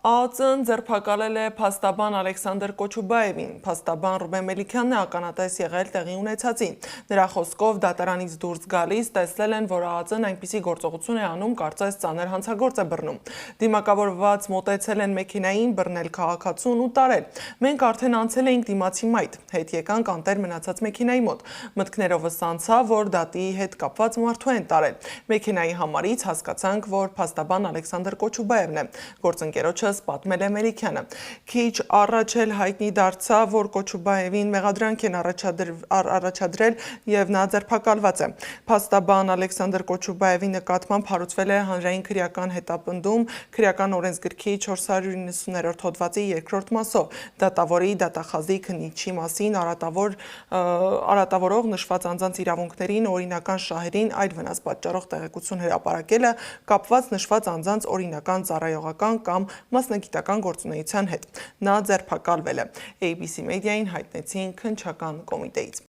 ԱԱԾ-ն ձերբակալել է փաստաբան Ալեքսանդր Կոչուբաևին։ Փաստաբան Ռուբեն Մելիքյանն է ականատես եղել տեղի ունեցածին։ Նրա խոսքով դատարանից դուրս գալիս տեսել են, որ ԱԱԾ-ն այնպիսի գործողություն է անում, կարծես ծանր հանցագործ է բռնում։ Դիմակավորված մոտեցել են մեքենային, բռնել քաղաքացուն ու տարել։ Մենք արդեն անցել էինք դիմացի մայթ, հետ եկանք անտեր մնացած մեքենայի մոտ։ Մտքներովս անցա, որ դատի հետ կապված մարդու են տարել։ Մեքենայի համարից հասկացանք, որ փաստաբան Ալեքսանդր Կոչուբաևն է։ Գործընկերոջս պատմել է Մելիքյանը։ Քիչ առաջ էլ հայտնի դարձավ, որ Կոչուբաևին մեղադրանք են առաջադրել եւ նա ձերբակալված է։ Փաստաբան Ալեքսանդր Կոչուբաևի նկատմամբ հարուցվել է հանրային քրեական հետապնդում քրեական օրենսգրքի 490-րդ հոդվածի 2-րդ մասով։ Դատավորի դատախազի քննիչի մասին արատավորող նշված անձանց իրավունքներին, օրինական շահերին այլ վնաս պատճառող տեղեկություն հրապարակելը կապված նշված անձանց օրինական ծառայողական կամ մասնագիտական գործունեության հետ։ Նա ձերբակալվել է։ ABC մեդիային հայտնեցին քննչական կոմիտեից։